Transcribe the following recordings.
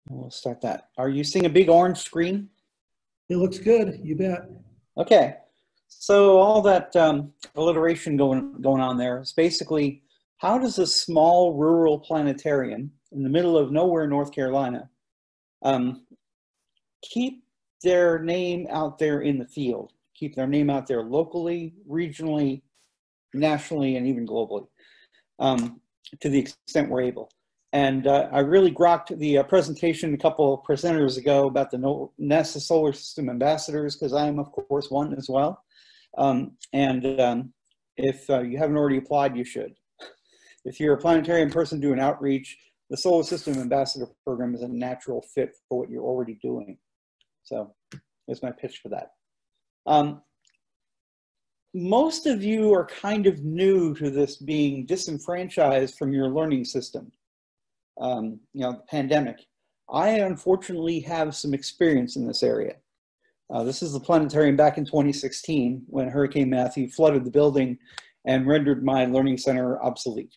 We'll start that. Are you seeing a big orange screen? It looks good, you bet. Okay, so all that alliteration going on there is basically, how does a small rural planetarium in the middle of nowhere, North Carolina, keep their name out there in the field, keep their name out there locally, regionally, nationally, and even globally, to the extent we're able. And I really grokked the presentation a couple of presenters ago about the NASA Solar System Ambassadors, because I am, of course, one as well. If you haven't already applied, you should. If you're a planetarium person doing outreach, the Solar System Ambassador Program is a natural fit for what you're already doing. So there's my pitch for that. Most of you are kind of new to this being disenfranchised from your learning system. You know, the pandemic. I unfortunately have some experience in this area. This is the planetarium back in 2016 when Hurricane Matthew flooded the building and rendered my learning center obsolete.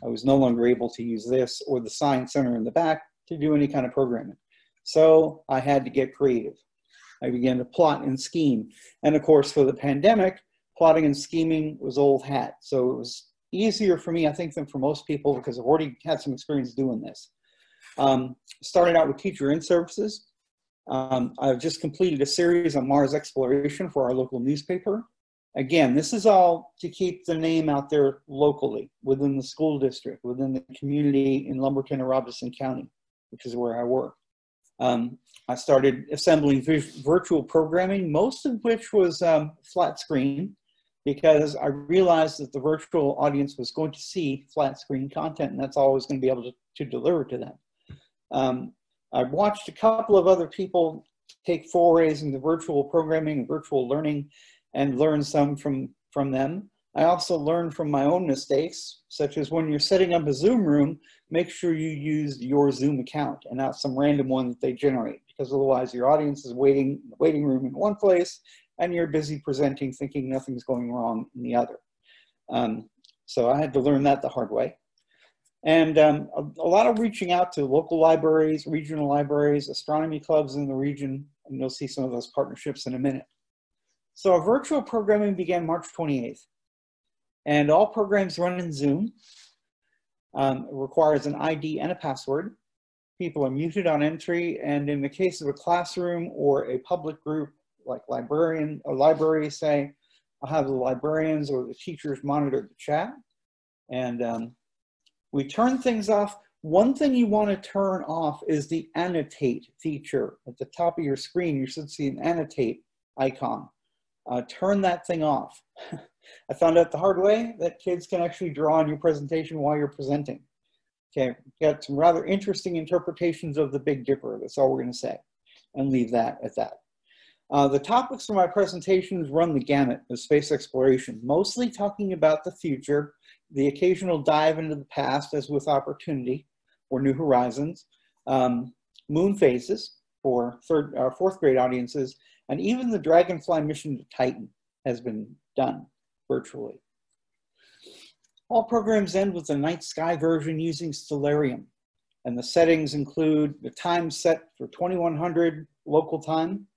I was no longer able to use this or the science center in the back to do any kind of programming. So I had to get creative. I began to plot and scheme. And of course, for the pandemic, plotting and scheming was old hat. So it was easier for me, I think, than for most people because I've already had some experience doing this. Started out with teacher in-services. I've just completed a series on Mars exploration for our local newspaper. Again, this is all to keep the name out there locally, within the school district, within the community in Lumberton or Robeson County, which is where I work. I started assembling virtual programming, most of which was flat screen, because I realized that the virtual audience was going to see flat screen content, and that's all I was going to be able to deliver to them. I've watched a couple of other people take forays into virtual programming and virtual learning and learn some from them. I also learned from my own mistakes, such as when you're setting up a Zoom room, make sure you use your Zoom account and not some random one that they generate, because otherwise your audience is waiting in the waiting room in one place and you're busy presenting thinking nothing's going wrong in the other. So I had to learn that the hard way. And a lot of reaching out to local libraries, regional libraries, astronomy clubs in the region, and you'll see some of those partnerships in a minute. So our virtual programming began March 28th, and all programs run in Zoom. It requires an ID and a password. People are muted on entry, and in the case of a classroom or a public group, like library, say, I'll have the librarians or the teachers monitor the chat, and we turn things off. One thing you want to turn off is the annotate feature. At the top of your screen, you should see an annotate icon. Turn that thing off. I found out the hard way that kids can actually draw on your presentation while you're presenting. Okay, got some rather interesting interpretations of the Big Dipper. That's all we're going to say, and leave that at that. The topics for my presentations run the gamut of space exploration, mostly talking about the future, the occasional dive into the past, as with Opportunity or New Horizons, moon phases for fourth grade audiences, and even the Dragonfly mission to Titan has been done virtually. All programs end with the night sky version using Stellarium, and the settings include the time set for 2100 local time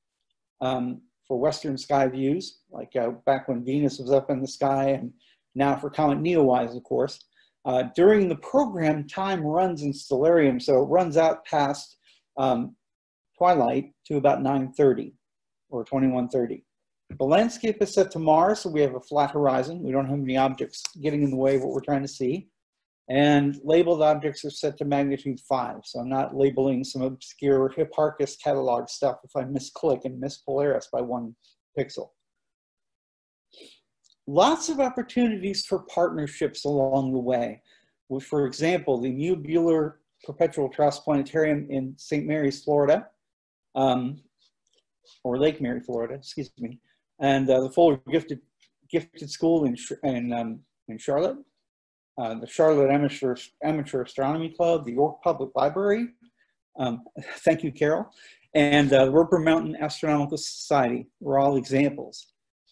for Western sky views, like back when Venus was up in the sky, and now for Comet Neowise, of course. During the program, time runs in Stellarium, so it runs out past twilight to about 9:30 or 21:30. The landscape is set to Mars, so we have a flat horizon. We don't have any objects getting in the way of what we're trying to see. And labeled objects are set to magnitude 5, so I'm not labeling some obscure Hipparchus catalog stuff if I misclick and miss Polaris by 1 pixel. Lots of opportunities for partnerships along the way. With, for example, the Mew Buehler Perpetual Trust Planetarium in St. Mary's, Florida, or Lake Mary, Florida, excuse me, and the Fuller Gifted School in Charlotte, the Charlotte Amateur Astronomy Club, the York Public Library, thank you, Carol, and the Roper Mountain Astronomical Society were all examples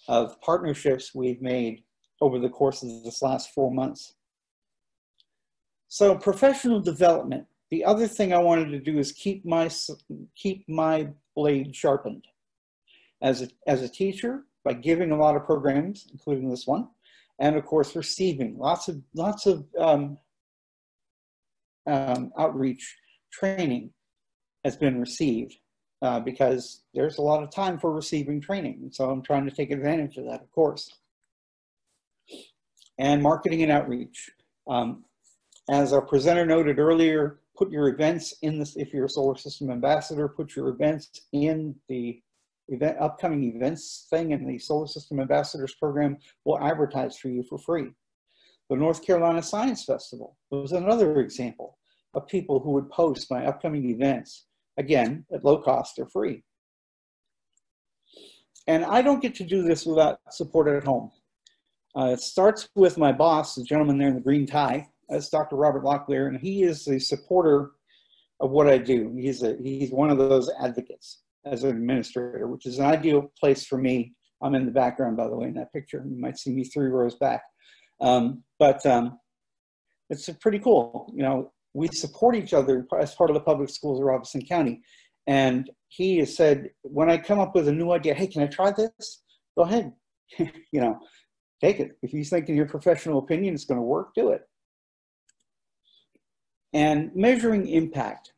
of partnerships we've made over the course of this last 4 months. So professional development. The other thing I wanted to do is keep my blade sharpened. As a teacher, by giving a lot of programs, including this one, and of course receiving lots of outreach training has been received because there's a lot of time for receiving training. And so I'm trying to take advantage of that, of course. And marketing and outreach. As our presenter noted earlier, put your events in this, if you're a solar system ambassador, put your events in the upcoming events thing in the Solar System Ambassadors program. Will advertise for you for free. The North Carolina Science Festival was another example of people who would post my upcoming events, again, at low cost or free. And I don't get to do this without support at home. It starts with my boss, the gentleman there in the green tie. That's Dr. Robert Locklear, and he is the supporter of what I do. He's one of those advocates as an administrator, which is an ideal place for me. I'm in the background, by the way, in that picture. You might see me 3 rows back. It's pretty cool. You know, we support each other as part of the public schools of Robeson County. And he has said, when I come up with a new idea, hey, can I try this? Go ahead, you know, take it. If you think in your professional opinion it's going to work, do it. And measuring impact.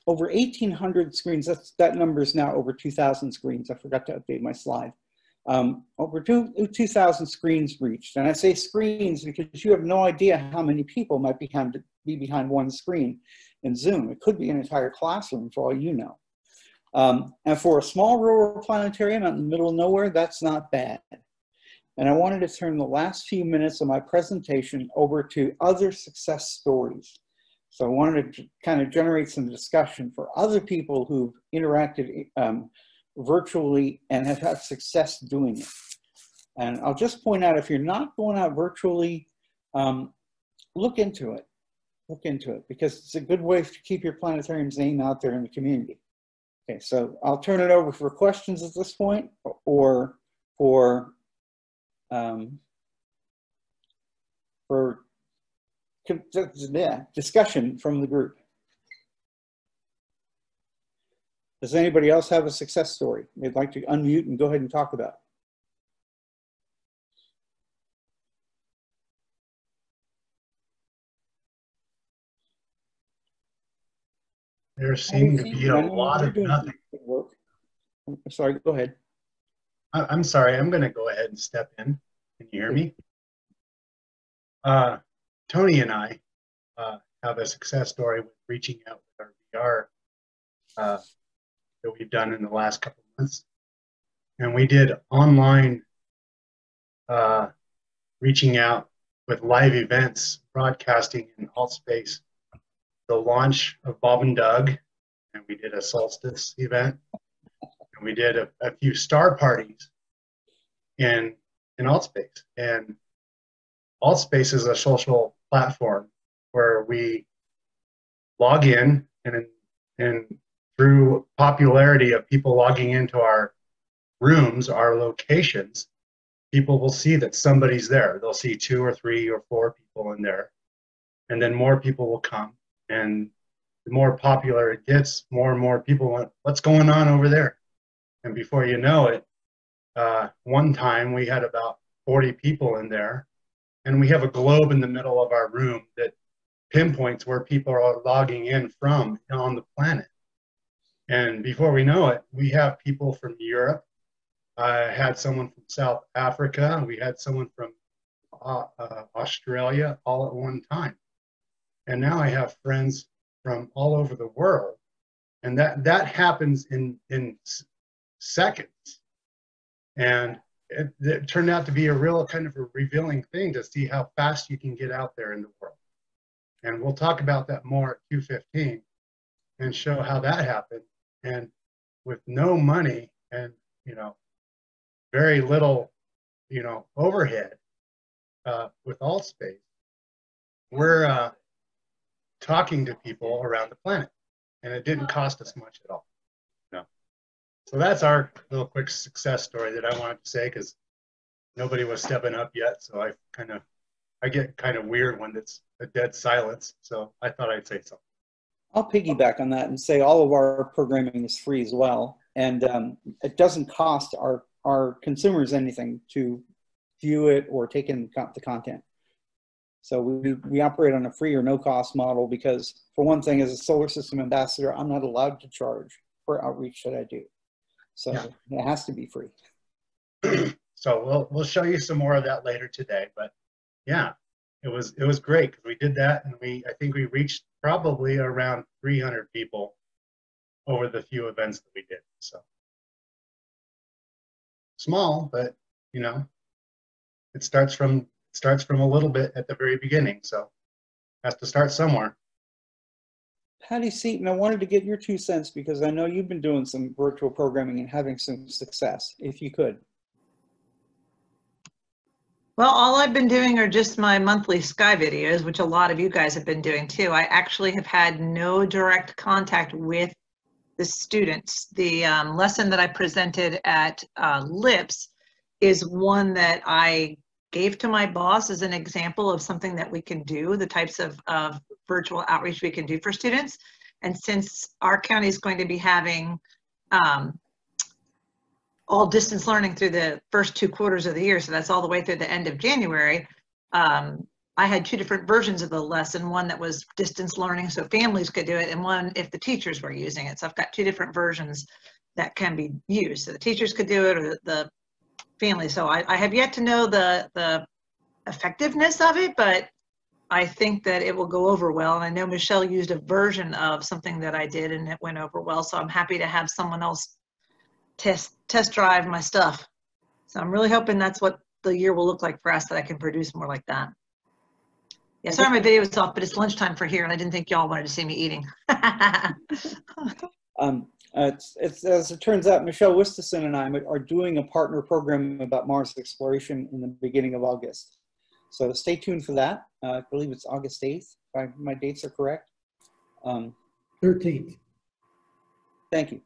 Over 1,800 screens, that number is now over 2,000 screens. I forgot to update my slide. Over 2,000 screens reached. And I say screens because you have no idea how many people might be behind one screen in Zoom. It could be an entire classroom for all you know. And for a small rural planetarium out in the middle of nowhere, that's not bad. And I wanted to turn the last few minutes of my presentation over to other success stories. So I wanted to kind of generate some discussion for other people who've interacted virtually and have had success doing it. And I'll just point out, if you're not going out virtually, look into it. Look into it, because it's a good way to keep your planetarium's name out there in the community. Okay, so I'll turn it over for questions at this point, or for discussion from the group. Does anybody else have a success story they'd like to unmute and go ahead and talk about? There seemed to be a lot of nothing. Sorry, go ahead. I'm sorry, I'm going to go ahead and step in. Can you hear me? Tony and I have a success story with reaching out with our VR that we've done in the last couple of months. And we did online reaching out with live events, broadcasting in AltSpace, the launch of Bob and Doug, and we did a solstice event, and we did a few star parties in AltSpace. And AltSpace is a social platform where we log in, and through popularity of people logging into our rooms, our locations, people will see that somebody's there. They'll see 2 or 3 or 4 people in there, and then more people will come. And the more popular it gets, more and more people want, what's going on over there? And before you know it, one time we had about 40 people in there, and we have a globe in the middle of our room that pinpoints where people are logging in from on the planet. And before we know it, we have people from Europe. I had someone from South Africa. We had someone from Australia all at one time. And now I have friends from all over the world. And that happens in seconds. And it turned out to be a real kind of a revealing thing to see how fast you can get out there in the world. And we'll talk about that more at Q15 and show how that happened. And with no money and, very little, overhead with AltSpace, we're talking to people around the planet, and it didn't cost us much at all. So that's our little quick success story that I wanted to say, because nobody was stepping up yet. So I get kind of weird when it's a dead silence. So I thought I'd say something. I'll piggyback on that and say all of our programming is free as well. And it doesn't cost our consumers anything to view it or take in the content. So we operate on a free or no cost model because, for one thing, as a solar system ambassador, I'm not allowed to charge for outreach that I do. So yeah, it has to be free. So we'll show you some more of that later today. But yeah, it was great because we did that, and I think we reached probably around 300 people over the few events that we did. So small, but you know, it starts from a little bit at the very beginning. So it has to start somewhere. Patty Seaton, I wanted to get your 2 cents because I know you've been doing some virtual programming and having some success, if you could. Well, all I've been doing are just my monthly Sky videos, which a lot of you guys have been doing too. I actually have had no direct contact with the students. The lesson that I presented at LIPS is one that I gave to my boss as an example of something that we can do, the types of virtual outreach we can do for students. And since our county is going to be having all distance learning through the first 2 quarters of the year, so that's all the way through the end of January, I had 2 different versions of the lesson, one that was distance learning so families could do it, and one if the teachers were using it. So I've got 2 different versions that can be used. So the teachers could do it or the family. So I have yet to know the effectiveness of it, but I think that it will go over well. And I know Michelle used a version of something that I did and it went over well. So I'm happy to have someone else test drive my stuff. So I'm really hoping that's what the year will look like for us, that I can produce more like that. Yeah, sorry my video was off, but it's lunchtime for here and I didn't think y'all wanted to see me eating. As it turns out, Michelle Wistison and I are doing a partner program about Mars exploration in the beginning of August. So stay tuned for that. I believe it's August 8th, if my dates are correct. 13th. Thank you.